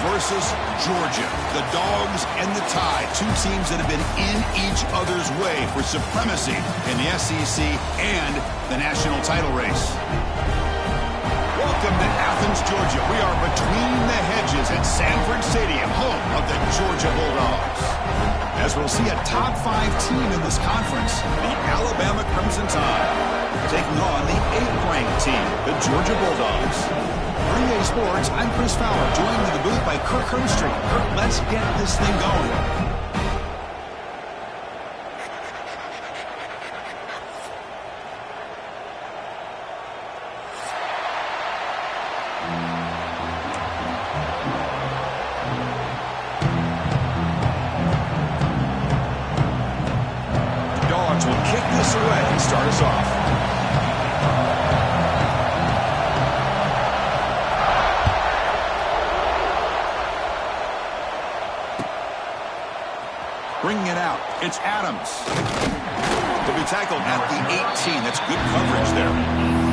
versus Georgia. The Dogs and the Tide, two teams that have been in each other's way for supremacy in the SEC and the national title race. Welcome to Athens, Georgia. We are between the hedges at Sanford Stadium, home of the Georgia Bulldogs. As we'll see a top 5 team in this conference, the Alabama Crimson Tide, taking on the 8th-ranked team, the Georgia Bulldogs. For EA Sports, I'm Chris Fowler, joined in the booth by Kirk Herbstreit. Kirk, let's get this thing going. Dogs will kick this away and start us off. Bringing it out, it's Adams. To be tackled at the 18. That's good coverage there.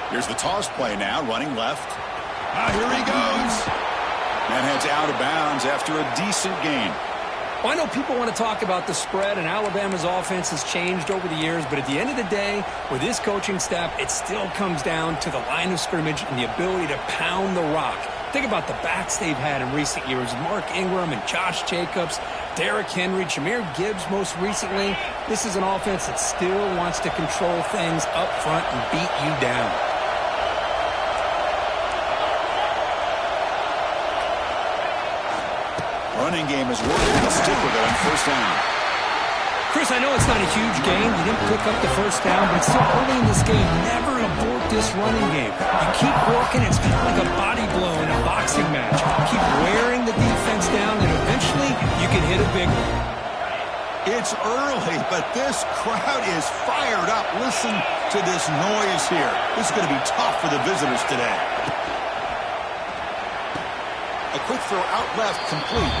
Here's the toss play now, running left. Here he goes. And heads out of bounds after a decent gain. Well, I know people want to talk about the spread, and Alabama's offense has changed over the years, but at the end of the day, with this coaching staff, it still comes down to the line of scrimmage and the ability to pound the rock. Think about the backs they've had in recent years. Mark Ingram and Josh Jacobs, Derrick Henry, Jahmyr Gibbs most recently. This is an offense that still wants to control things up front and beat you down. Running game is working. Let's stick with it on first down. Chris, I know it's not a huge game. You didn't pick up the first down, but it's still early in this game. Never abort this running game. You keep working. It's kind of like a body blow in a boxing match. Keep wearing the defense down, and eventually you can hit a big one. It's early, but this crowd is fired up. Listen to this noise here. This is going to be tough for the visitors today. A quick throw out left, complete.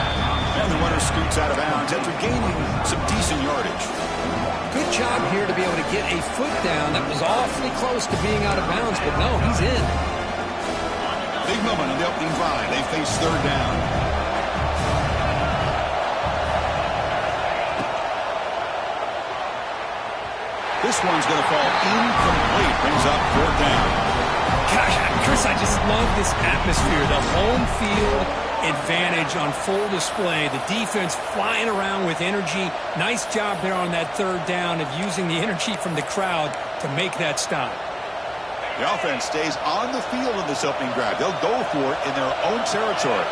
And the runner scoots out of bounds after gaining some decent yardage. Good job here to be able to get a foot down. That was awfully close to being out of bounds, but no, he's in. Big moment on the opening drive. They face third down. This one's going to fall incomplete. Brings up fourth down. Gosh, Chris, I just love this atmosphere. The home field advantage on full display. The defense flying around with energy. Nice job there on that third down of using the energy from the crowd to make that stop. The offense stays on the field in this opening drive. They'll go for it in their own territory.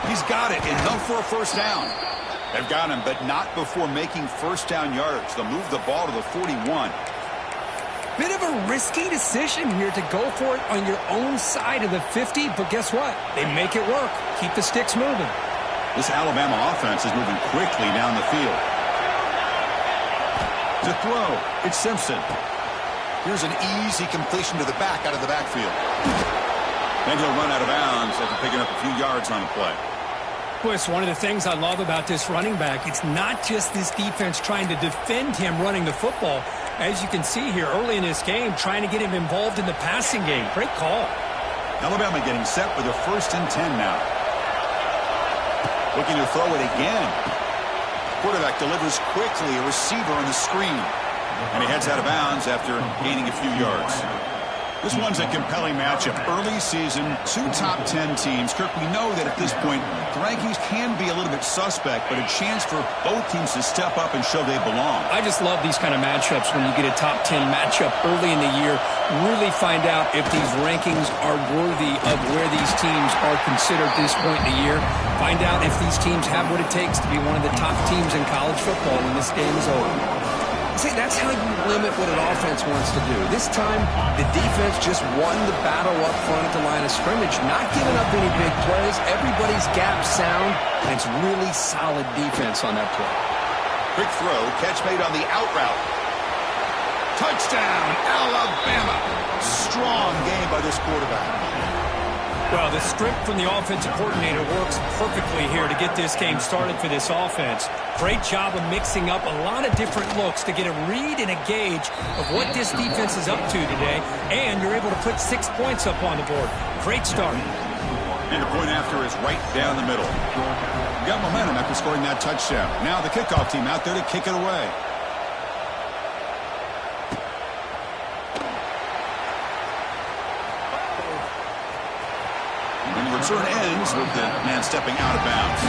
He's got it, enough for a first down. They've got him, but not before making first down yardage. They'll move the ball to the 41. Bit of a risky decision here to go for it on your own side of the 50, but guess what? They make it work. Keep the sticks moving. This Alabama offense is moving quickly down the field. To throw, it's Simpson. Here's an easy completion to the back out of the backfield. And he'll run out of bounds after picking up a few yards on the play. Well, it's one of the things I love about this running back. It's not just this defense trying to defend him running the football. As you can see here early in this game, trying to get him involved in the passing game. Great call. Alabama getting set with a 1st and 10 now. Looking to throw it again. Quarterback delivers quickly, a receiver on the screen. And he heads out of bounds after gaining a few yards. This one's a compelling matchup. Early season, 2 top 10 teams. Kirk, we know that at this point, the rankings can be a little bit suspect, but a chance for both teams to step up and show they belong. I just love these kind of matchups when you get a top 10 matchup early in the year. Really find out if these rankings are worthy of where these teams are considered at this point in the year. Find out if these teams have what it takes to be one of the top teams in college football when this game is over. See, that's how you limit what an offense wants to do. This time, the defense just won the battle up front at the line of scrimmage, not giving up any big plays. Everybody's gap sound, and it's really solid defense on that play. Quick throw, catch made on the out route. Touchdown, Alabama. Strong game by this quarterback. Well, the script from the offensive coordinator works perfectly here to get this game started for this offense. Great job of mixing up a lot of different looks to get a read and a gauge of what this defense is up to today, and you're able to put 6 points up on the board. Great start. And the point after is right down the middle. You got momentum after scoring that touchdown. Now the kickoff team out there to kick it away. And the return ends with the man stepping out of bounds.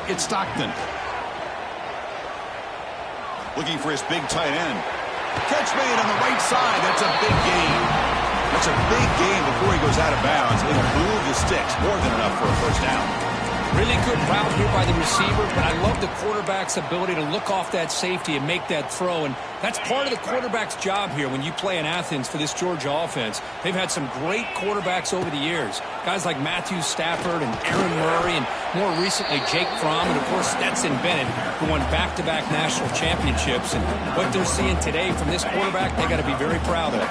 It's Stockton. Looking for his big tight end. Catch made on the right side. That's a big gain. That's a big gain before he goes out of bounds. It blew the sticks. More than enough for a first down. Really good route here by the receiver, but I love the quarterback's ability to look off that safety and make that throw, and that's part of the quarterback's job here when you play in Athens for this Georgia offense. They've had some great quarterbacks over the years, guys like Matthew Stafford and Aaron Murray, and more recently Jake Fromm, and of course Stetson Bennett, who won back-to-back national championships. And what they're seeing today from this quarterback, they got to be very proud of.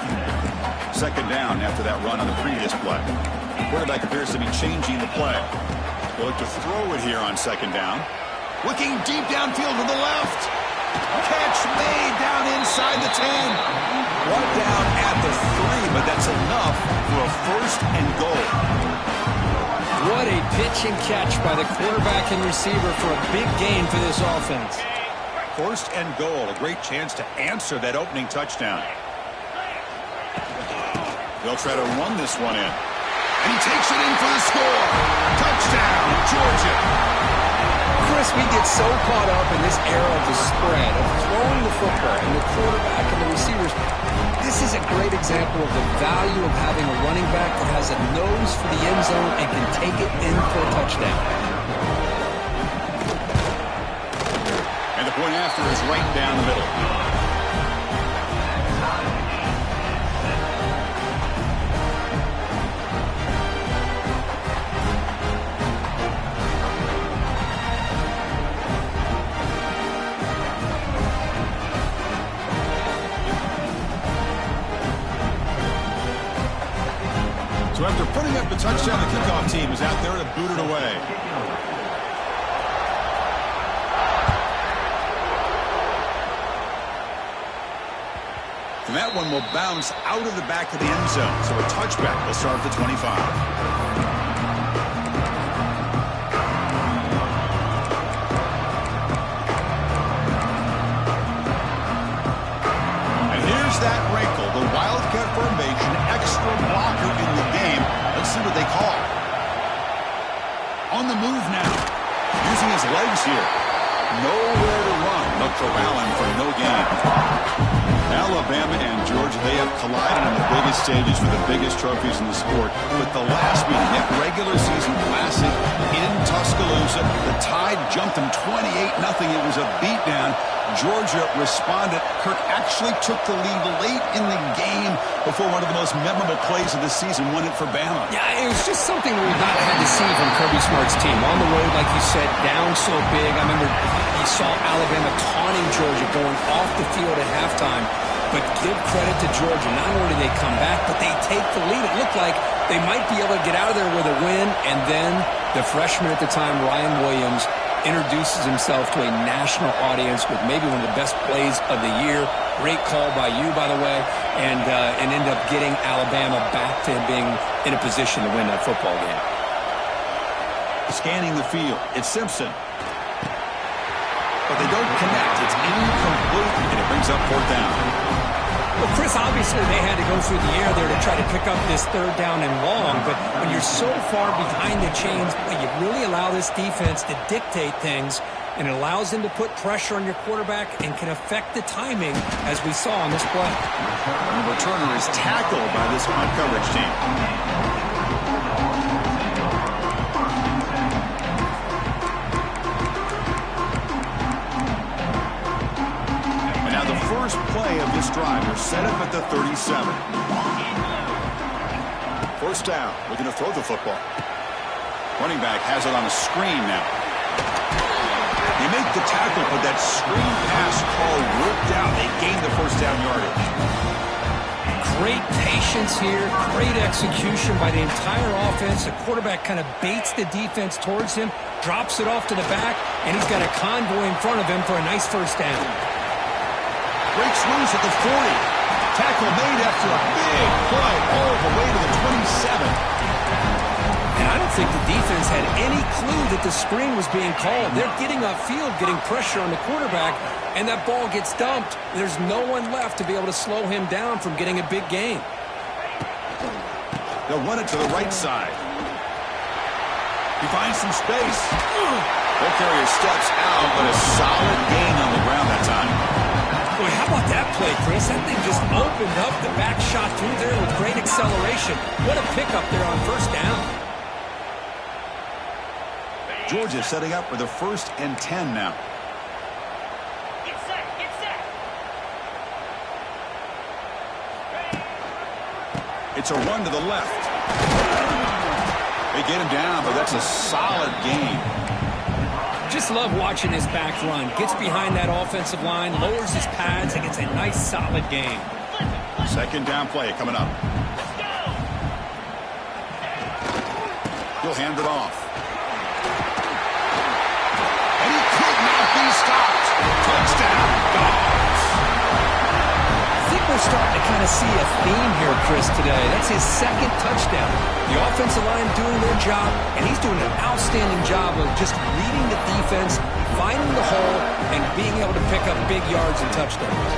Second down after that run on the previous play. The quarterback appears to be changing the play. They'll look to throw it here on second down. Looking deep downfield to the left. Catch made down inside the 10. One down at the 3, but that's enough for a first and goal. What a pitch and catch by the quarterback and receiver for a big gain for this offense. First and goal, a great chance to answer that opening touchdown. They'll try to run this one in. And he takes it in for the score. Touchdown, Georgia. Chris, we get so caught up in this era of the spread, of throwing the football, and the quarterback and the receivers. This is a great example of the value of having a running back that has a nose for the end zone and can take it in for a touchdown. And the point after is right down the middle. So after putting up the touchdown, the kickoff team is out there to boot it away. And that one will bounce out of the back of the end zone. So a touchback will start at the 25. That wrinkle, the Wildcat formation, extra blocker in the game. Let's see what they call. On the move now. Using his legs here. Nowhere to run, but corral him for no gain. Alabama and Georgia, they have collided on the biggest stages for the biggest trophies in the sport. But the last meeting, that regular season classic in Tuscaloosa, the Tide jumped them 28-0. It was a beatdown. Georgia responded. Kirk actually took the lead late in the game before one of the most memorable plays of the season won it for Bama. Yeah, it was just something we've not had to see from Kirby Smart's team. On the road, like you said, down so big. I remember you saw Alabama taunting Georgia going off the field at halftime. But give credit to Georgia. Not only did they come back, but they take the lead. It looked like they might be able to get out of there with a win. And then the freshman at the time, Ryan Williams, introduces himself to a national audience with maybe one of the best plays of the year. Great call by you, by the way, and ended up getting Alabama back to being in a position to win that football game. Scanning the field, it's Simpson. but they don't connect. It's incomplete, and it brings up fourth down. Well, Chris, obviously they had to go through the air there to try to pick up this third down and long, but when you're so far behind the chains, you really allow this defense to dictate things, and it allows them to put pressure on your quarterback and can affect the timing, as we saw on this play. And the returner is tackled by this high coverage team. First play of this drive. They're set up at the 37. First down. Looking to throw the football. Running back has it on a screen now. They make the tackle, but that screen pass call worked out. They gained the first down yardage. Great patience here. Great execution by the entire offense. The quarterback kind of baits the defense towards him, drops it off to the back, and he's got a convoy in front of him for a nice first down. Breaks loose at the 40. Tackle made after a big play all the way to the 27. And I don't think the defense had any clue that the screen was being called. They're getting upfield, getting pressure on the quarterback, and that ball gets dumped. There's no one left to be able to slow him down from getting a big gain. They'll run it to the right side. He finds some space. Ball carrier steps out, but a solid gain on the ground that time. Boy, how about that play, Chris? That thing just opened up. The back shot through there with great acceleration. What a pickup there on first down. Georgia setting up for the 1st and 10 now. Get set, get set. It's a run to the left. They get him down, but that's a solid gain. Just love watching this back run. Gets behind that offensive line, lowers his pads, and gets a nice solid gain. Second down play coming up. He'll hand it off. And he could not be stopped. Touchdown, Dogs. I think we're starting to kind of see a theme here, Chris, today. That's his second touchdown. The offensive line doing their job, and he's doing an outstanding job of just reading the defense, finding the hole, and being able to pick up big yards and touchdowns.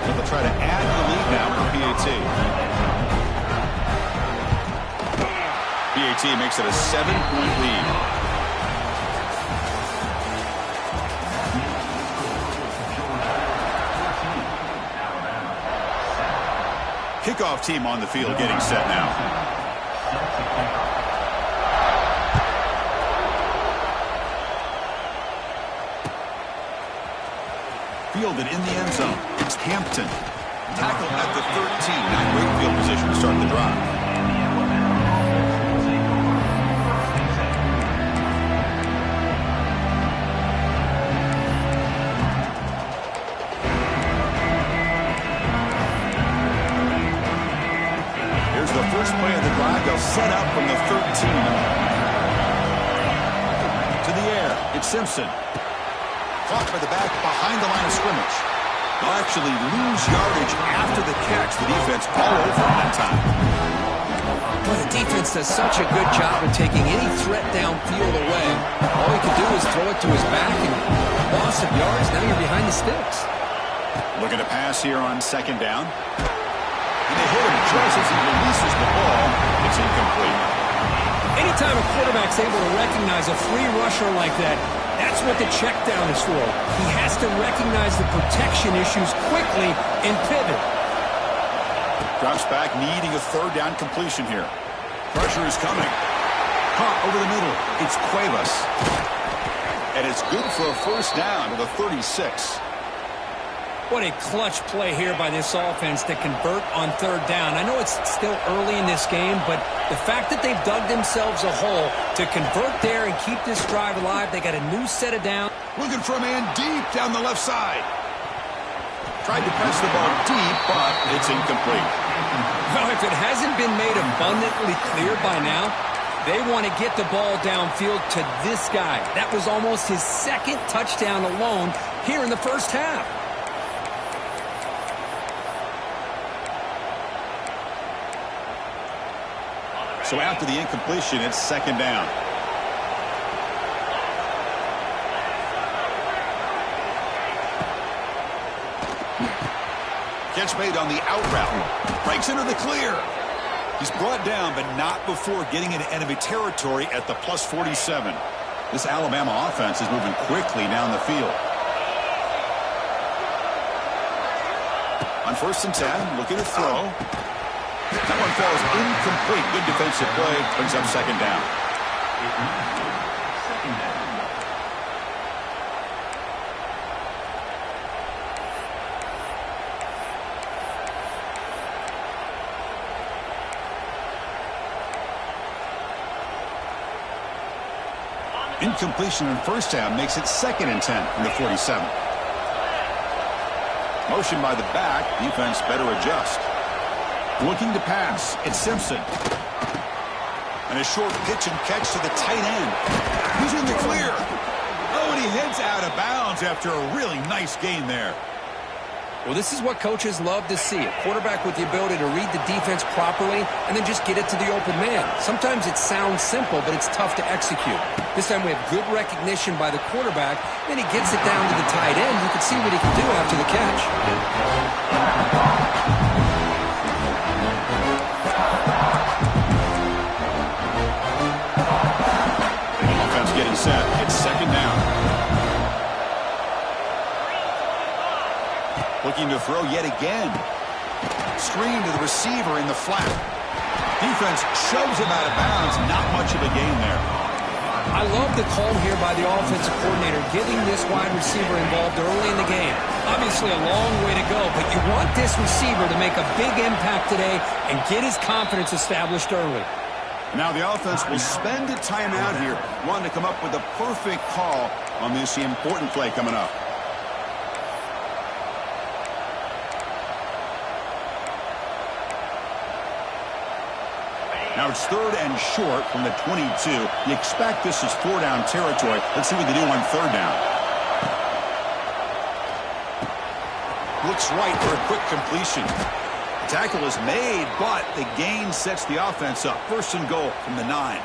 So they'll try to add the lead now for PAT. PAT makes it a 7-point lead. Kickoff team on the field getting set now. Fielded in the end zone. It's Hampton. Tackled at the 13. Now great field position to start the drive. The first play of the drive, they'll set up from the 13. To the air, it's Simpson. Caught by the back behind the line of scrimmage. They'll actually lose yardage after the catch. The defense all over him that time. Well, the defense does such a good job of taking any threat downfield away. All he can do is throw it to his back, and loss of yards, now you're behind the sticks. Looking to pass here on second down. And they hit him just as he releases the ball. It's incomplete. Anytime a quarterback's able to recognize a free rusher like that, that's what the check down is for. He has to recognize the protection issues quickly and pivot. Drops back, needing a third down completion here. Pressure is coming. Caught over the middle. It's Cuevas. And it's good for a first down to the 36. What a clutch play here by this offense to convert on third down. I know it's still early in this game, but the fact that they've dug themselves a hole to convert there and keep this drive alive, they got a new set of down. Looking for a man deep down the left side. Tried to press the ball deep, but it's incomplete. Well, if it hasn't been made abundantly clear by now, they want to get the ball downfield to this guy. That was almost his second touchdown alone here in the first half. So after the incompletion, it's second down. Catch made on the out route. Breaks into the clear. He's brought down, but not before getting into enemy territory at the plus 47. This Alabama offense is moving quickly down the field. On 1st and 10, looking to throw. That one falls incomplete. Good defensive play. Brings up 2nd down. Incompletion in 1st down makes it 2nd and 10 from the 47. Motion by the back. Defense better adjust. Looking to pass. It's Simpson. And a short pitch and catch to the tight end. He's in the clear. Oh, and he heads out of bounds after a really nice gain there. Well, this is what coaches love to see. A quarterback with the ability to read the defense properly and then just get it to the open man. Sometimes it sounds simple, but it's tough to execute. This time we have good recognition by the quarterback. Then he gets it down to the tight end. You can see what he can do after the catch. Offense getting set. It's 2nd down. Looking to throw yet again. Screen to the receiver in the flat. Defense shoves him out of bounds. Not much of a gain there. I love the call here by the offensive coordinator, getting this wide receiver involved early in the game. Obviously a long way to go, but you want this receiver to make a big impact today and get his confidence established early. Now the offense will spend a timeout here, wanting to come up with a perfect call on this important play coming up. Now it's 3rd and short from the 22. You expect this is 4-down territory. Let's see what they do on 3rd down. Looks right for a quick completion. The tackle is made, but the gain sets the offense up. 1st and goal from the 9.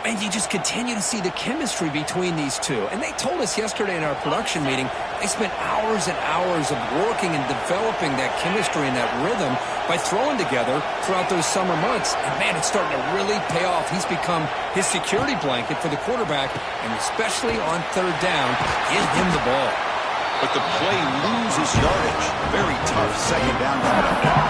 And you just continue to see the chemistry between these two. And they told us yesterday in our production meeting, they spent hours and hours of working and developing that chemistry and that rhythm by throwing together throughout those summer months. And, man, it's starting to really pay off. He's become his security blanket for the quarterback, and especially on 3rd down, give him the ball. But the play loses yardage. Very tough 2nd down coming up now.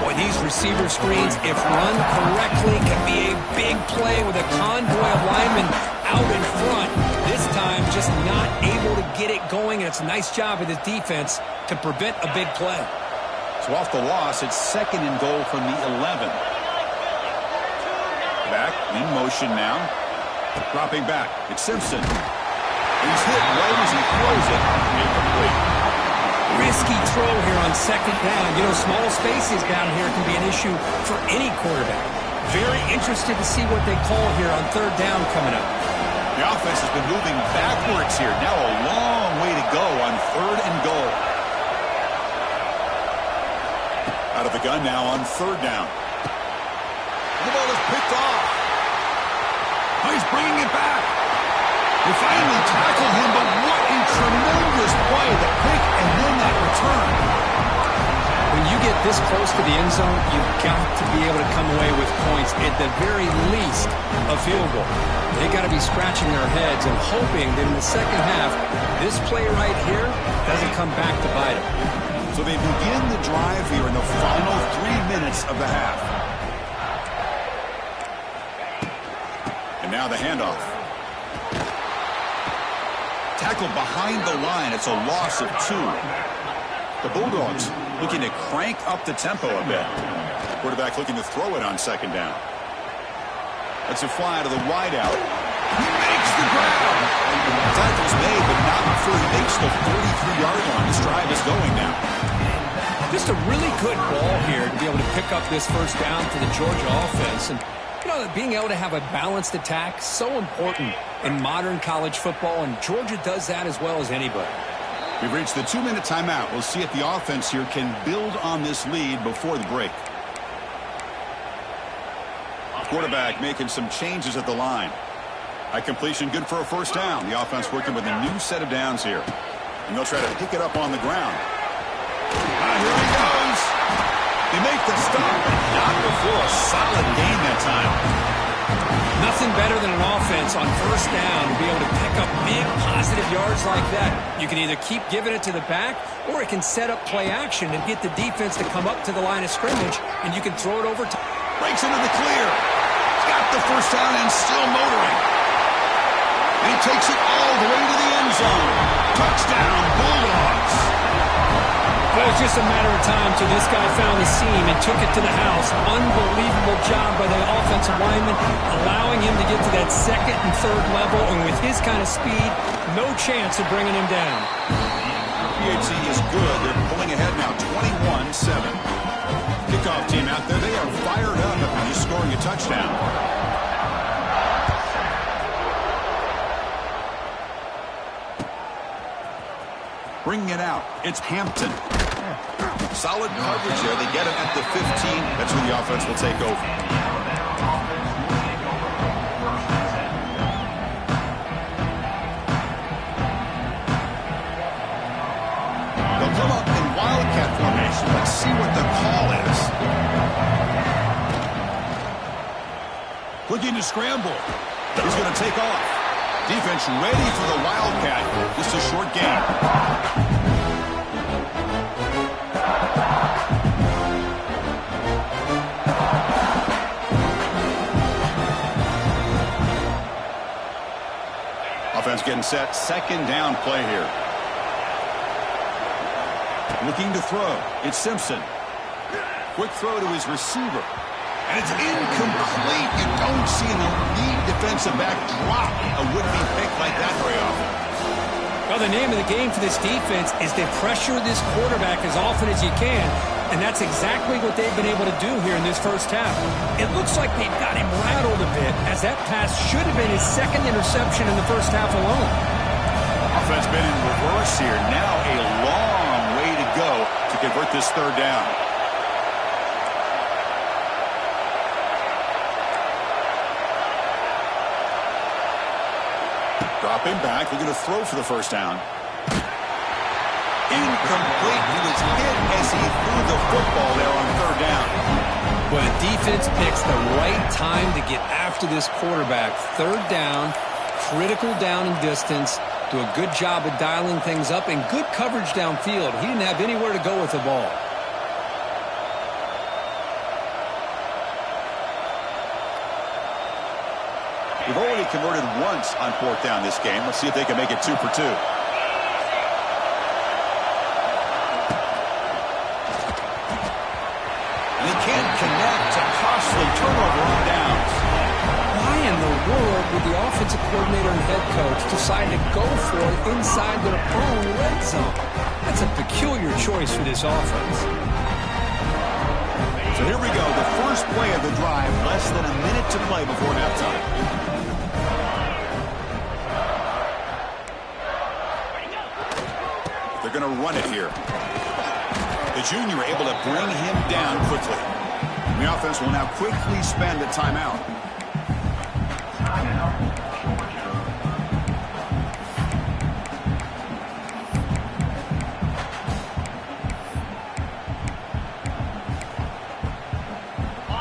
Boy, these receiver screens, if run correctly, can be a big play with a convoy of linemen out in front. This time, just not able to get it going, and it's a nice job of the defense to prevent a big play. So off the loss, it's 2nd and goal from the 11. Back in motion now. Dropping back. It's Simpson. He's hit right as he throws it. Incomplete. Risky throw here on 2nd down. You know, small spaces down here can be an issue for any quarterback. Very interested to see what they call here on 3rd down coming up. The offense has been moving backwards here. Now a long way to go on 3rd and goal. Out of the gun now on 3rd down. The ball is picked off. Oh, he's bringing it back. They finally tackle him, but what a tremendous play. The pick and then that return. When you get this close to the end zone, you've got to be able to come away with points, at the very least a field goal. They got to be scratching their heads and hoping that in the second half, this play right here doesn't come back to bite them. So they begin the drive here in the final 3 minutes of the half. And now the handoff. Tackled behind the line. It's a loss of 2. The Bulldogs looking to crank up the tempo a bit. Quarterback looking to throw it on 2nd down. That's a fly to the wideout. He makes the grab. Tackle's made, but not before he makes the 43-yard line. This drive is going now. Just a really good ball here to be able to pick up this 1st down for the Georgia offense. And, you know, being able to have a balanced attack, so important in modern college football, and Georgia does that as well as anybody. We've reached the 2-minute timeout. We'll see if the offense here can build on this lead before the break. Quarterback making some changes at the line. High completion good for a 1st down. The offense working with a new set of downs here. And they'll try to pick it up on the ground. Here he goes. They make the stop, but not before a solid gain that time. Nothing better than an offense on first down to be able to pick up big positive yards like that. You can either keep giving it to the back, or it can set up play action and get the defense to come up to the line of scrimmage, and you can throw it over. Breaks into the clear. Got the first down and still motoring. And he takes it all the way to the end zone. Touchdown, Bulldogs. Well, it was just a matter of time till this guy found the seam and took it to the house. Unbelievable job by the offensive lineman, allowing him to get to that second and third level, and with his kind of speed, no chance of bringing him down. PAT is good. They're pulling ahead now, 21-7. Kickoff team out there, they are fired up after just scoring a touchdown. Bringing it out, it's Hampton. Solid coverage there. They get him at the 15. That's where the offense will take over. They'll come up in Wildcat formation. Let's see what the call is. Looking to scramble. He's going to take off. Defense ready for the Wildcat. Just a short gain. Offense getting set. Second down play here. Looking to throw. It's Simpson. Quick throw to his receiver. And it's incomplete. You don't see an elite defensive back drop a would-be pick like that very often. Well, the name of the game for this defense is to pressure this quarterback as often as you can, and that's exactly what they've been able to do here in this first half. It looks like they've got him rattled a bit, as that pass should have been his second interception in the first half alone. Offense been in reverse here. Now a long way to go to convert this third down. Dropping back, looking to throw for the first down. Incomplete. He was hit as he threw the football there on third down. But a defense picks the right time to get after this quarterback. Third down, critical down and distance. Do a good job of dialing things up and good coverage downfield. He didn't have anywhere to go with the ball. We've already converted once on fourth down this game. Let's see if they can make it 2 for 2. And he can't connect. A costly turnover on downs. Why in the world would the offensive coordinator and head coach decide to go for it inside their own red zone? That's a peculiar choice for this offense. So here we go. The first play of the drive. Less than a minute to play before halftime. They're going to run it here. The junior able to bring him down quickly. And the offense will now quickly spend a timeout.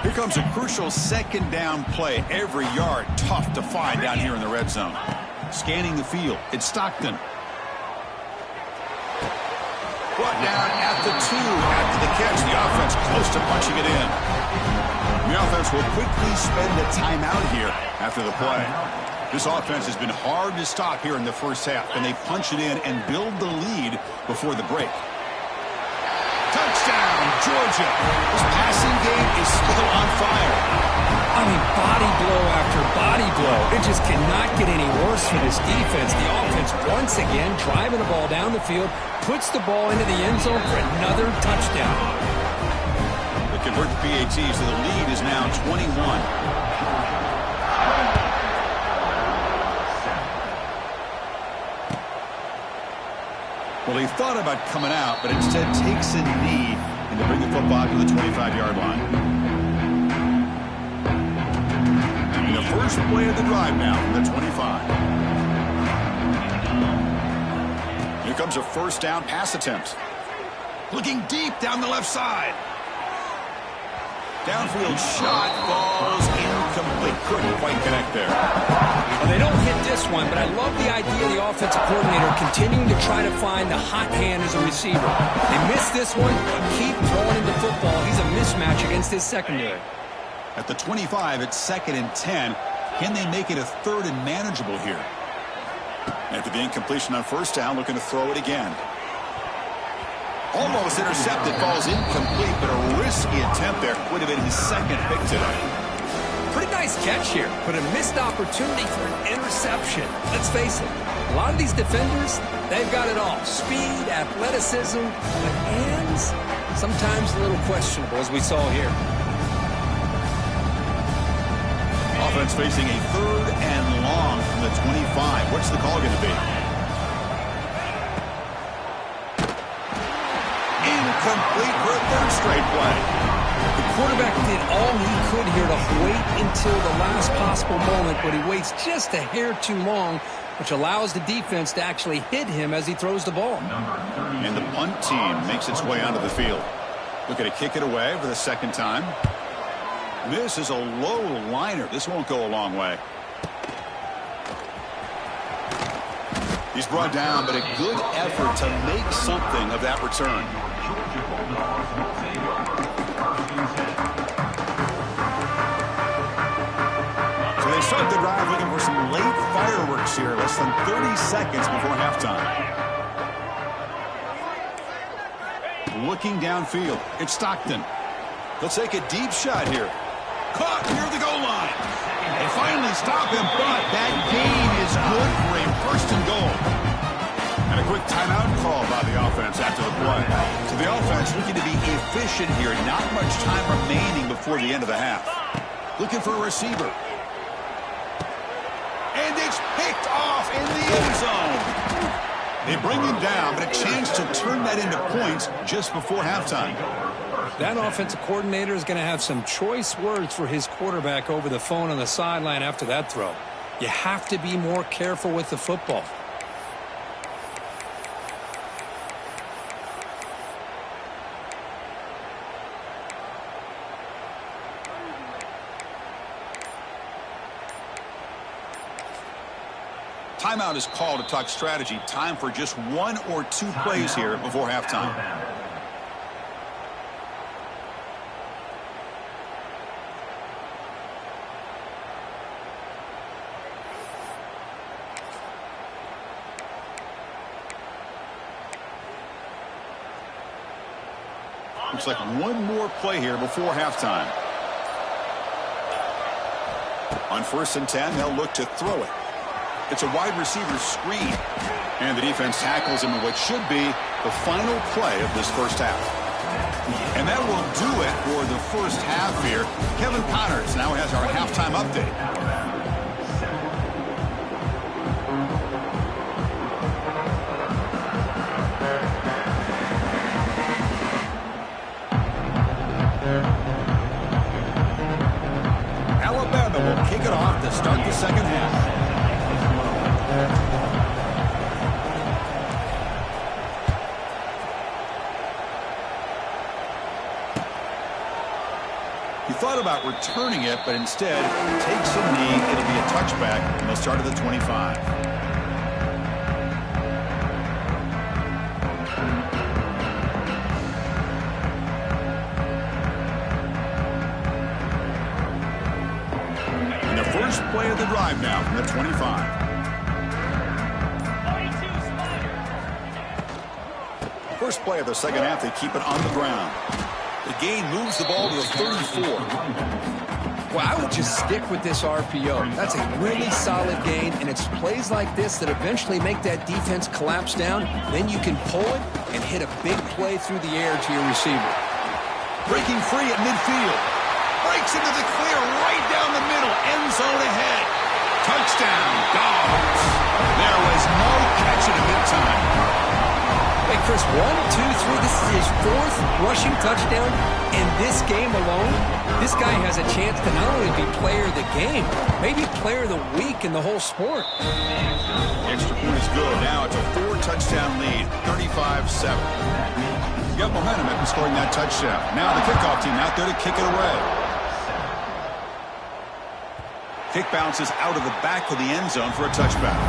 Here comes a crucial second down play. Every yard tough to find down here in the red zone. Scanning the field. It's Stockton. Brought down at the 2 after the catch. The offense close to punching it in. The offense will quickly spend a timeout here after the play. This offense has been hard to stop here in the first half, and they punch it in and build the lead before the break. Touchdown, Georgia. This passing game is still on fire. I mean, body blow after body blow. It just cannot get any worse for this defense. The offense, once again, driving the ball down the field, puts the ball into the end zone for another touchdown. They convert the PAT, so the lead is now 21. Well, he thought about coming out, but instead takes a knee and to bring the football to the 25-yard line. And the first play of the drive now from the 25. Here comes a first down pass attempt. Looking deep down the left side. Downfield shot falls incomplete. Couldn't quite connect there. Well, they don't hit this one, but I love the idea of the offensive coordinator continuing to try to find the hot hand as a receiver. They missed this one, but keep throwing him the football. He's a mismatch against his secondary. At the 25, it's 2nd and 10. Can they make it a 3rd and manageable here? After the incompletion on first down, looking to throw it again. Almost intercepted, falls incomplete, but a risky attempt there. Would have been his 2nd pick today. Pretty nice catch here, but a missed opportunity for an interception. Let's face it, a lot of these defenders, they've got it all. Speed, athleticism, but hands, sometimes a little questionable, as we saw here. Offense facing a 3rd and long from the 25. What's the call going to be? Incomplete for a 3rd straight play. The quarterback did all he could here to wait until the last possible moment, but he waits just a hair too long, which allows the defense to actually hit him as he throws the ball. And the punt team makes its way onto the field. Looking to kick it away for the 2nd time. This is a low liner. This won't go a long way. He's brought down, but a good effort to make something of that return. So they start the drive looking for some late fireworks here. Less than 30 seconds before halftime. Looking downfield. It's Stockton. They'll take a deep shot here. Caught near the goal line. They finally stop him, but that gain is good for a 1st and goal. And a quick timeout call by the offense after the play. So the offense looking to be efficient here. Not much time remaining before the end of the half. Looking for a receiver. And it's picked off in the end zone. They bring him down, but a chance to turn that into points just before halftime. That offensive coordinator is going to have some choice words for his quarterback over the phone on the sideline after that throw. You have to be more careful with the football. Timeout is called to talk strategy. Time for just 1 or 2 plays here before halftime. Looks like 1 more play here before halftime. On 1st and 10, they'll look to throw it. It's a wide receiver screen. And the defense tackles him in what should be the final play of this first half. And that will do it for the first half here. Kevin Connors now has our halftime update. Alabama will kick it off to start the 2nd half. He thought about returning it, but instead takes a knee. It'll be a touchback, and they'll start at the 25. And the first play of the drive now from the 25. First play of the 2nd half, they keep it on the ground. The gain moves the ball to the 34. Well, I would just stick with this RPO. That's a really solid gain, and it's plays like this that eventually make that defense collapse down. Then you can pull it and hit a big play through the air to your receiver. Breaking free at midfield. Breaks into the clear right down the middle. End zone ahead. Touchdown, Dogs. There was no catch at midtime. Hey, Chris, one, two, three. This is his fourth rushing touchdown in this game alone. This guy has a chance to not only be player of the game, maybe player of the week in the whole sport. The extra point is good. Now it's a 4-touchdown lead, 35-7. You got momentum after scoring that touchdown. Now the kickoff team out there to kick it away. Kick bounces out of the back of the end zone for a touchback.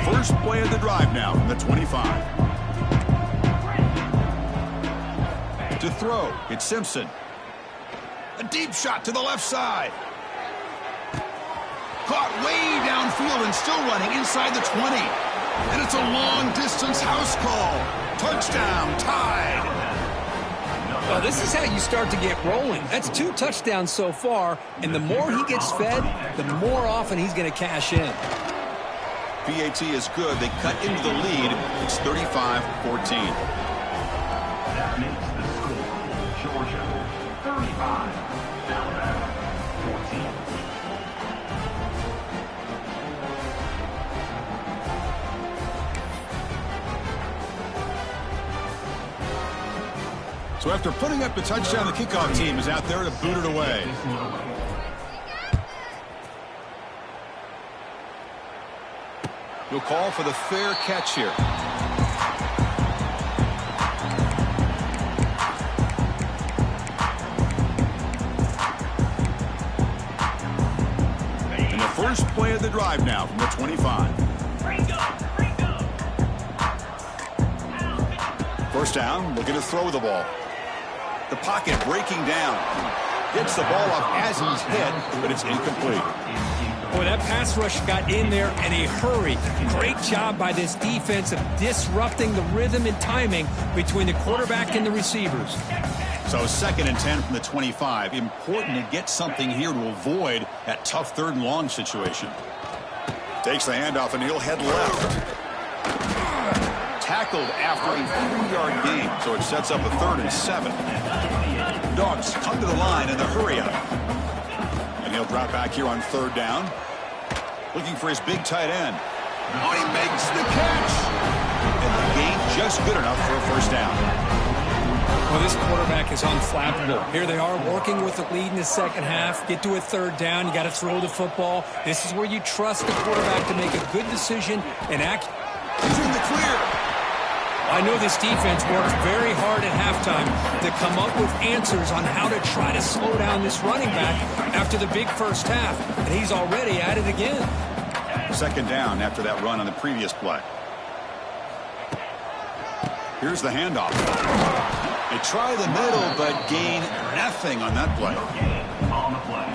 First play of the drive now from the 25. To throw, it's Simpson. A deep shot to the left side. Caught way downfield and still running inside the 20. And it's a long-distance house call. Touchdown, tied. Well, this is how you start to get rolling. That's 2 touchdowns so far, and the more he gets fed, the more often he's going to cash in. PAT is good. They cut into the lead. It's 35-14. That makes the score Georgia 35, Alabama 14. So after putting up the touchdown, the kickoff team is out there to boot it away. You'll call for the fair catch here. And the first play of the drive now from the 25. First down, looking to throw the ball. The pocket breaking down. Gets the ball off as he's hit, but it's incomplete. Boy, that pass rush got in there in a hurry. Great job by this defense of disrupting the rhythm and timing between the quarterback and the receivers. So 2nd and 10 from the 25. Important to get something here to avoid that tough 3rd and long situation. Takes the handoff and he'll head left. Tackled after a 3-yard gain, so it sets up a 3rd and 7. Dogs come to the line in the hurry up. And he'll drop back here on 3rd down. Looking for his big tight end. Oh, he makes the catch. And the gain just good enough for a first down. Well, this quarterback is unflappable. Here they are working with the lead in the second half. Get to a 3rd down. You got to throw the football. This is where you trust the quarterback to make a good decision and act. He's in the clear. I know this defense works very hard at halftime to come up with answers on how to try to slow down this running back after the big first half, and he's already at it again. 2nd down after that run on the previous play. Here's the handoff. They try the middle, but gain nothing on that play.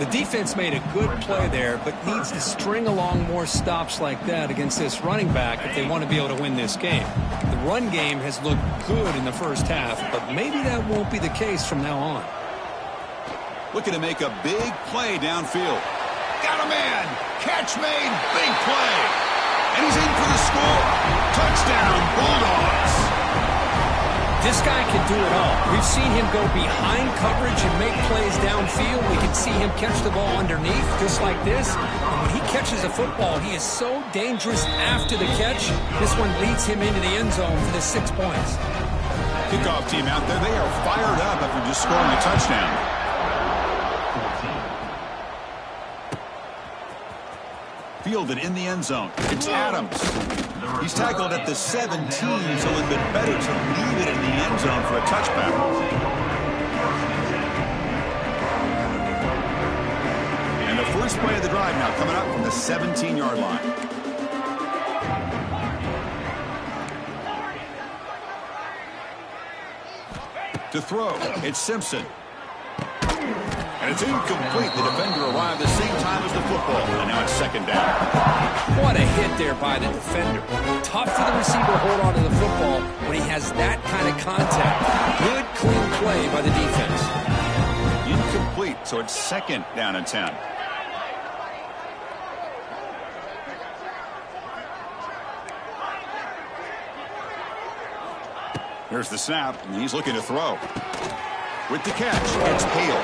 The defense made a good play there, but needs to string along more stops like that against this running back if they want to be able to win this game. The run game has looked good in the first half, but maybe that won't be the case from now on. Looking to make a big play downfield. Got a man. Catch made. Big play. And he's in for the score. Touchdown, Bulldogs. This guy can do it all. We've seen him go behind coverage and make plays downfield. We can see him catch the ball underneath just like this. And when he catches a football, he is so dangerous after the catch. This one leads him into the end zone for the 6 points. Kickoff team out there, they are fired up after just scoring a touchdown. Fielded in the end zone. It's Adams. He's tackled at the 17, so it would have been better to leave it in the end zone for a touchback. And the first play of the drive now coming up from the 17-yard line. To throw, it's Simpson. And it's incomplete. The defender arrived the same time as the football. And now it's 2nd down. What a hit there by the defender. Tough for the receiver to hold on to the football when he has that kind of contact. Good, clean play by the defense. Incomplete, so it's 2nd down and 10. Here's the snap, and he's looking to throw. With the catch, it's Hale.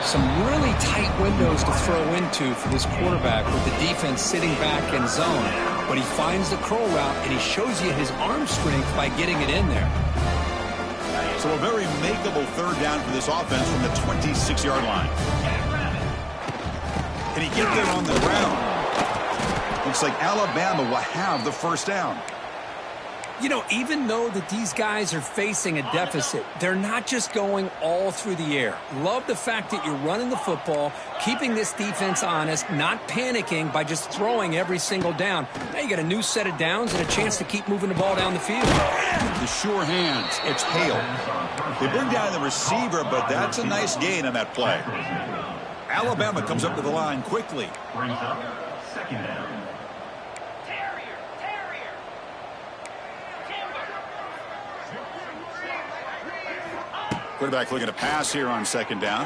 Some really tight windows to throw into for this quarterback with the defense sitting back in zone. But he finds the curl route, and he shows you his arm strength by getting it in there. So a very makeable third down for this offense from the 26-yard line. Can he get there on the ground? Looks like Alabama will have the first down. You know, even though that these guys are facing a deficit, they're not just going all through the air. Love the fact that you're running the football, keeping this defense honest, not panicking by just throwing every single down. Now you got a new set of downs and a chance to keep moving the ball down the field. The sure hands, it's Hale. They bring down the receiver, but that's a nice gain on that play. Alabama comes up to the line quickly. Brings up second down. Quarterback looking to pass here on second down.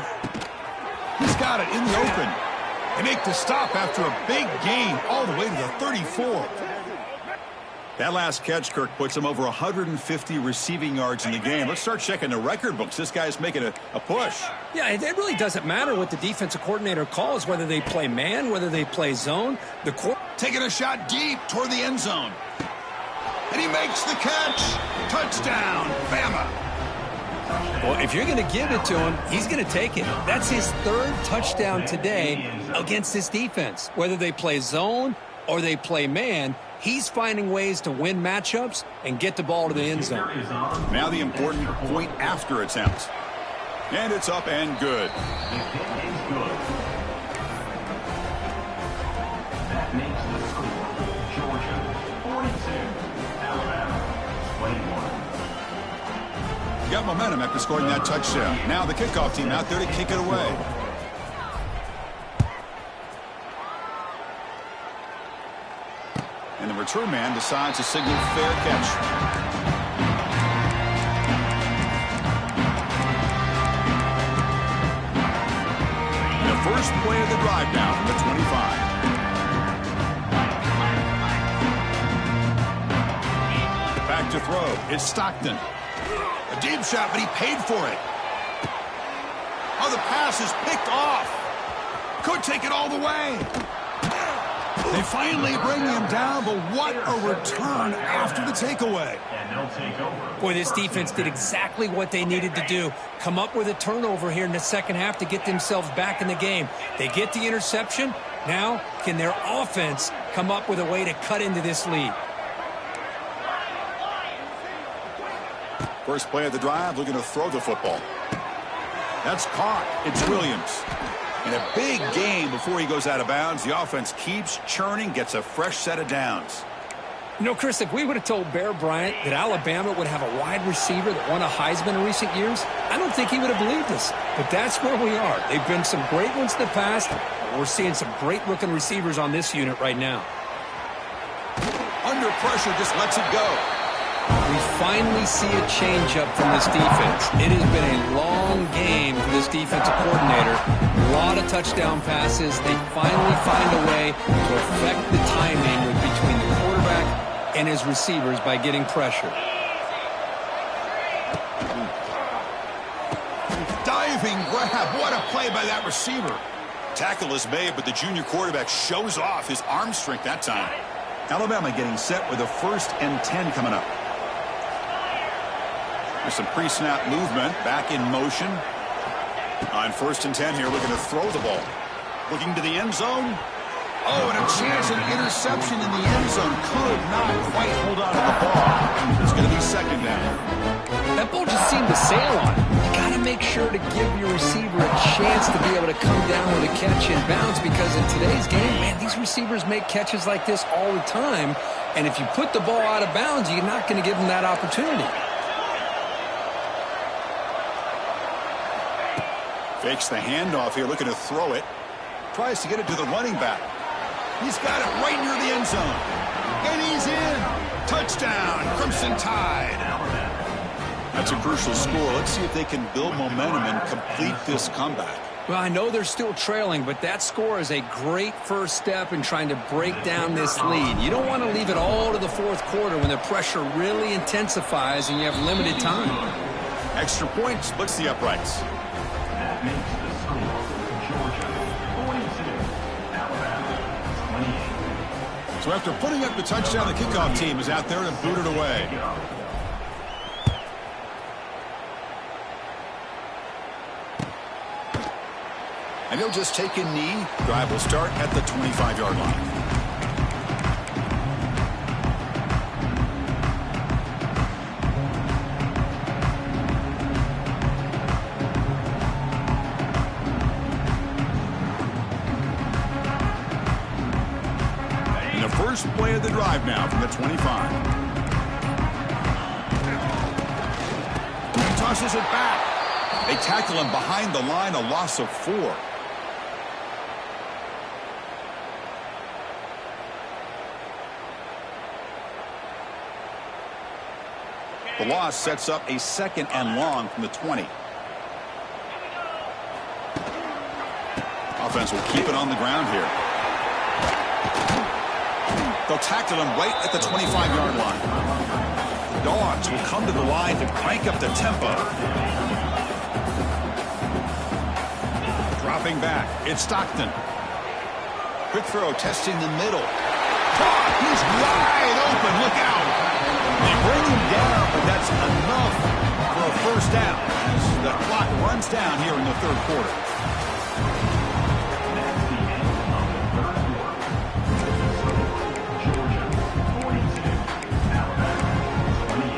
He's got it in the open. They make the stop after a big gain all the way to the 34. That last catch, Kirk, puts him over 150 receiving yards in the game. Let's start checking the record books. This guy's making a push. Yeah, it really doesn't matter what the defensive coordinator calls, whether they play man, whether they play zone. Taking a shot deep toward the end zone. And he makes the catch. Touchdown, Bama. Well, if you're going to give it to him, he's going to take it. That's his third touchdown today against this defense. Whether they play zone or they play man, he's finding ways to win matchups and get the ball to the end zone. Now the important point after attempt. And it's up and good. That makes the score Georgia 42, Alabama 21. Got momentum after scoring that touchdown. Now the kickoff team out there to kick it away. And the return man decides to signal fair catch. The first play of the drive now from the 25. Back to throw. It's Stockton. A deep shot, but he paid for it. Oh, the pass is picked off. Could take it all the way. They finally bring him down, but what a return after the takeaway. And they'll take over. Boy, this defense did exactly what they needed to do. Come up with a turnover here in the second half to get themselves back in the game. They get the interception. Now, can their offense come up with a way to cut into this lead? First play of the drive, looking to throw the football. That's caught. It's Williams. And a big game before he goes out of bounds. The offense keeps churning, gets a fresh set of downs. You know, Chris, if we would have told Bear Bryant that Alabama would have a wide receiver that won a Heisman in recent years, I don't think he would have believed us. But that's where we are. They've been some great ones in the past. We're seeing some great-looking receivers on this unit right now. Under pressure, just lets it go. We finally see a change-up from this defense. It has been a long game for this defensive coordinator. A lot of touchdown passes. They finally find a way to affect the timing between the quarterback and his receivers by getting pressure. Diving grab. What a play by that receiver. Tackle is made, but the junior quarterback shows off his arm strength that time. Alabama getting set with a 1st and 10 coming up. There's some pre-snap movement, back in motion. On 1st and 10 here, looking to throw the ball. Looking to the end zone. Oh, and a chance at interception in the end zone. Could not quite hold on to the ball. It's going to be second down. That ball just seemed to sail on it. You got to make sure to give your receiver a chance to be able to come down with a catch in bounds, because in today's game, man, these receivers make catches like this all the time. And if you put the ball out of bounds, you're not going to give them that opportunity. Fakes the handoff here, looking to throw it. Tries to get it to the running back. He's got it right near the end zone. And he's in. Touchdown, Crimson Tide. That's a crucial score. Let's see if they can build momentum and complete this comeback. Well, I know they're still trailing, but that score is a great first step in trying to break down this lead. You don't want to leave it all to the fourth quarter when the pressure really intensifies and you have limited time. Extra point splits the uprights. That makes the score Georgia 42, Alabama 28. So after putting up the touchdown, the kickoff team is out there to boot it away. And he'll just take a knee. Drive will start at the 25-yard line. And the first play of the drive now from the 25. He tosses it back. They tackle him behind the line, a loss of 4. The loss sets up a 2nd and long from the 20. Offense will keep it on the ground here. They'll tackle him right at the 25-yard line. The Dogs will come to the line to crank up the tempo. Dropping back, it's Stockton. Quick throw, testing the middle. He's wide open, look out. They bring him down, but that's enough for a first down as the clock runs down here in the third quarter. That's the end of the third quarter. Georgia 42, Alabama 28.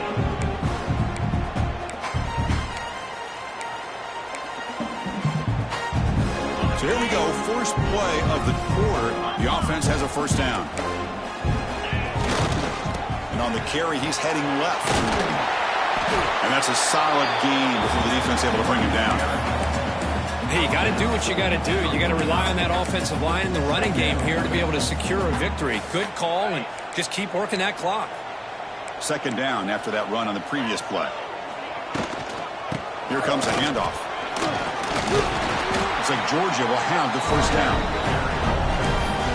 So here we go, first play of the quarter. The offense has a first down. And on the carry, he's heading left. And that's a solid gain before the defense able to bring him down. Hey, you got to do what you got to do. You got to rely on that offensive line in the running game here to be able to secure a victory. Good call, and just keep working that clock. 2nd down after that run on the previous play. Here comes a handoff. Looks like Georgia will have the first down.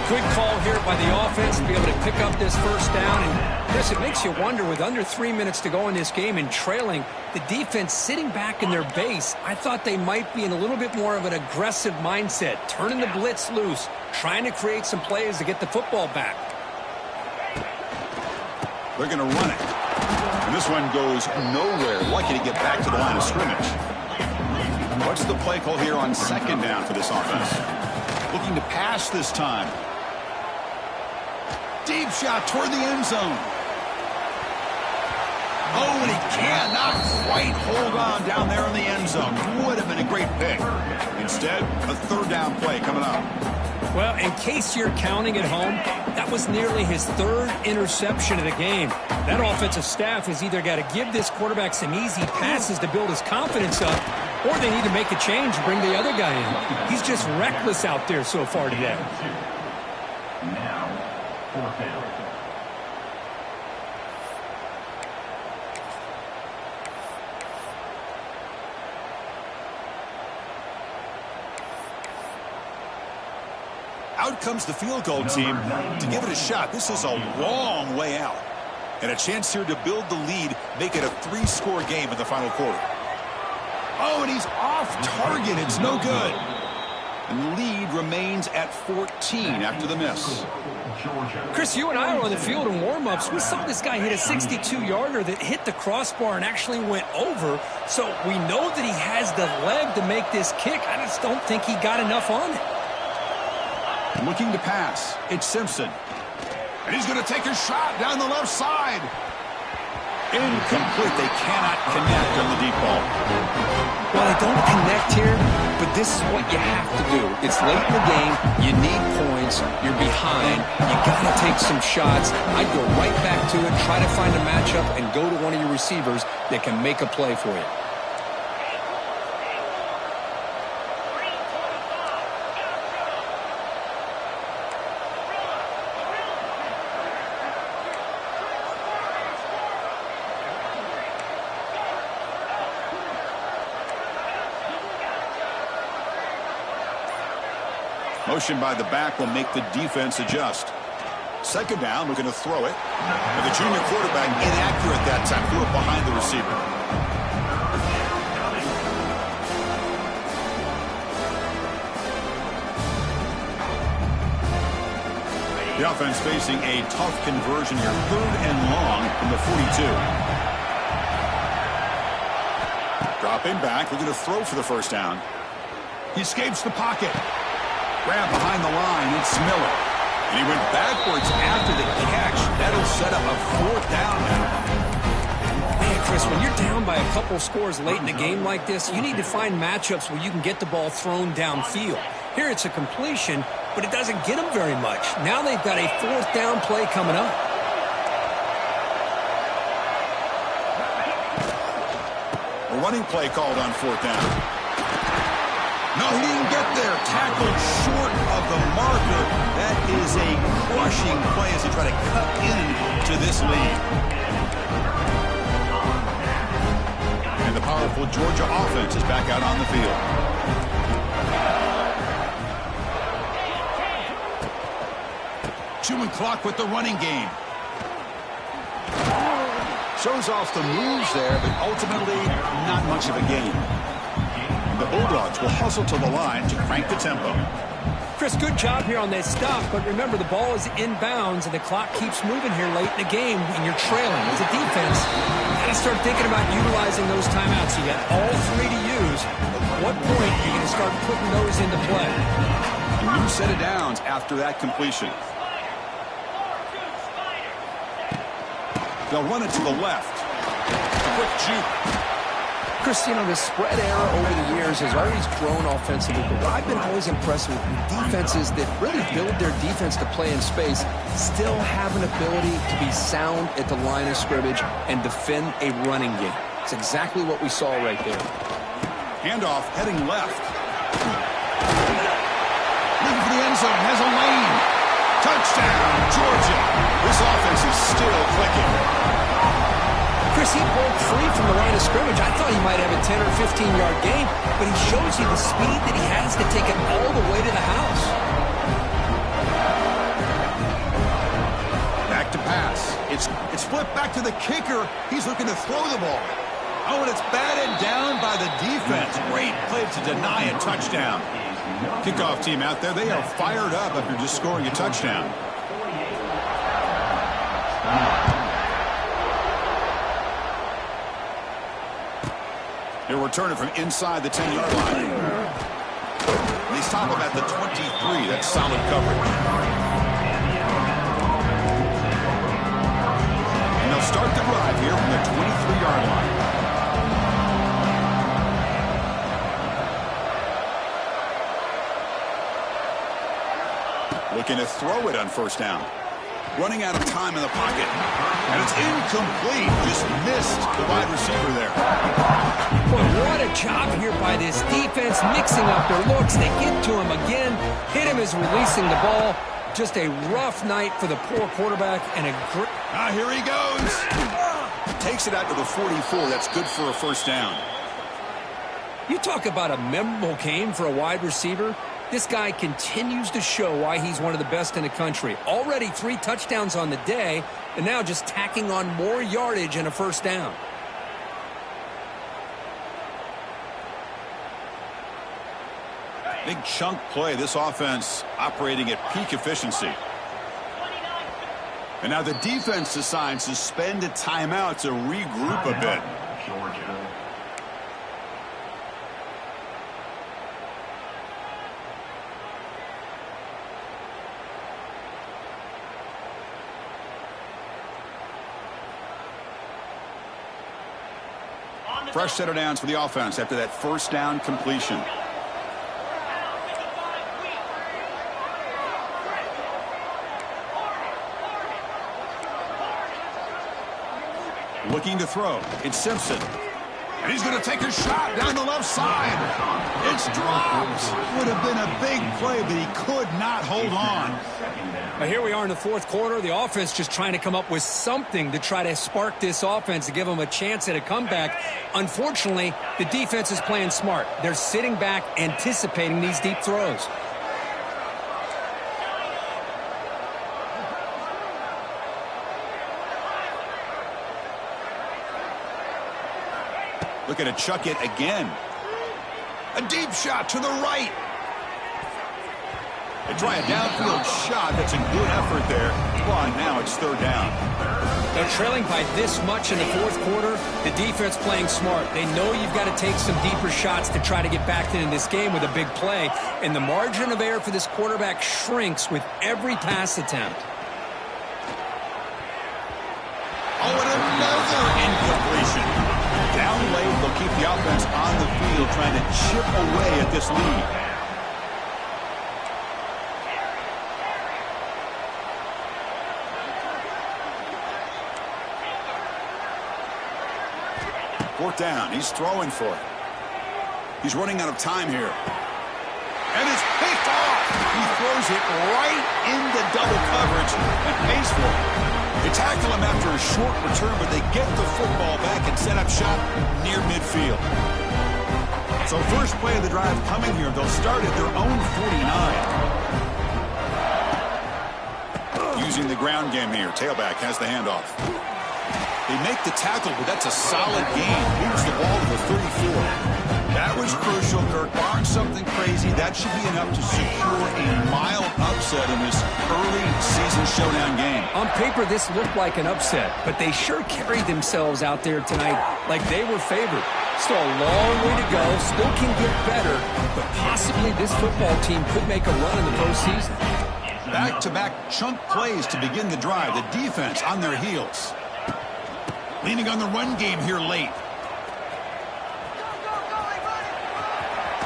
Good call here by the offense to be able to pick up this first down. And Chris, it makes you wonder, with under 3 minutes to go in this game and trailing, the defense sitting back in their base, I thought they might be in a little bit more of an aggressive mindset, turning the blitz loose, trying to create some plays to get the football back. They're going to run it. And this one goes nowhere. Lucky to get back to the line of scrimmage. What's the play call here on 2nd down for this offense? Looking to pass this time. Deep shot toward the end zone. Oh, and he cannot quite hold on down there in the end zone. Would have been a great pick. Instead, a 3rd down play coming up. Well, in case you're counting at home, that was nearly his 3rd interception of the game. That offensive staff has either got to give this quarterback some easy passes to build his confidence up, or they need to make a change and bring the other guy in. He's just reckless out there so far today. Now, 4th down. Out comes the field goal team to give it a shot. This is a long way out. And a chance here to build the lead, make it a 3-score game in the final quarter. Oh, and he's off target. It's no good. And the lead remains at 14 after the miss. Chris, you and I were on the field in warm-ups. We saw this guy hit a 62-yarder that hit the crossbar and actually went over. So we know that he has the leg to make this kick. I just don't think he got enough on it. Looking to pass. It's Simpson. And he's going to take a shot down the left side. Incomplete. They cannot connect on the deep ball. Well, they don't connect here, but this is what you have to do. It's late in the game. You need points. You're behind. You got to take some shots. I'd go right back to it, try to find a matchup, and go to one of your receivers that can make a play for you. Motion by the back will make the defense adjust. Second down, looking to throw it. And the junior quarterback inaccurate that time. Threw it behind the receiver. The offense facing a tough conversion here. 3rd and long from the 42. Dropping back, looking to throw for the first down. He escapes the pocket. Grab behind the line, it's Miller. And he went backwards after the catch. That'll set up a 4th down now. Man, Chris, when you're down by a couple scores late in a game like this, you need to find matchups where you can get the ball thrown downfield. Here it's a completion, but it doesn't get them very much. Now they've got a 4th down play coming up. A running play called on 4th down. No, he didn't get there. Tackled short of the marker. That is a crushing play as they try to cut into this lead. And the powerful Georgia offense is back out on the field. Chewing clock with the running game. Shows off the moves there, but ultimately not much of a gain. The Bulldogs will hustle to the line to crank the tempo. Chris, good job here on that stop, but remember the ball is inbounds and the clock keeps moving here late in the game when you're trailing. As a defense, you got to start thinking about utilizing those timeouts. You got all 3 to use. At what point are you going to start putting those into play? A new set of downs after that completion. They'll run it to the left. A quick juke. Chris, you know, the spread era over the years has always grown offensively, but what I've been always impressed with defenses that really build their defense to play in space still have an ability to be sound at the line of scrimmage and defend a running game. It's exactly what we saw right there. Handoff heading left. Looking for the end zone, has a lane. Touchdown, Georgia. This offense is still clicking. Chris, he broke free from the line of scrimmage. I thought he might have a 10 or 15-yard gain, but he shows you the speed that he has to take it all the way to the house. Back to pass. It's flipped back to the kicker. He's looking to throw the ball. Oh, and it's batted down by the defense. Great play to deny a touchdown. Kickoff team out there, they are fired up after just scoring a touchdown. They're returning from inside the 10-yard line. They stop him at the 23. That's solid coverage. And they'll start the drive here from the 23-yard line. Looking to throw it on 1st down. Running out of time in the pocket. And it's incomplete. Just missed the wide receiver there. Boy, what a job here by this defense, mixing up their looks. They get to him again. Hit him as releasing the ball. Just a rough night for the poor quarterback and a great... Here he goes. Takes it out to the 44. That's good for a 1st down. You talk about a memorable game for a wide receiver. This guy continues to show why he's one of the best in the country. Already 3 touchdowns on the day, and now just tacking on more yardage and a 1st down. Big chunk play. This offense operating at peak efficiency. And now the defense decides to spend a timeout to regroup a bit. Georgia. Fresh set of downs for the offense after that 1st down completion. Looking to throw. It's Simpson. And he's going to take a shot down the left side. It's dropped. Would have been a big play, but he could not hold on. Now here we are in the 4th quarter. The offense just trying to come up with something to try to spark this offense to give them a chance at a comeback. Unfortunately, the defense is playing smart. They're sitting back, anticipating these deep throws. Looking to chuck it again. A deep shot to the right. They try a downfield shot. That's a good effort there. Well, now it's third down. They're trailing by this much in the fourth quarter. The defense playing smart. They know you've got to take some deeper shots to try to get back into this game with a big play. And the margin of error for this quarterback shrinks with every pass attempt. Oh, and another incompletion. Down late, they'll keep the offense on the field trying to chip away at this lead. Fourth down. He's throwing for it. He's running out of time here. And it's picked off. He throws it right into double coverage and pays for it. They tackle him after a short return, but they get the football back and set up shop near midfield. So first play of the drive coming here. They'll start at their own 49. Using the ground game here. Tailback has the handoff. They make the tackle, but that's a solid gain. Moves the ball to the 34. That was crucial, Kirk. Barring something crazy, that should be enough to secure a mild upset in this early season showdown game. On paper, this looked like an upset, but they sure carried themselves out there tonight like they were favored. Still a long way to go, still can get better, but possibly this football team could make a run in the postseason. Back-to-back chunk plays to begin the drive. The defense on their heels. Leaning on the run game here late.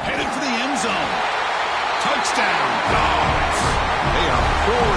Headed for the end zone. Touchdown, Dogs. They are pouring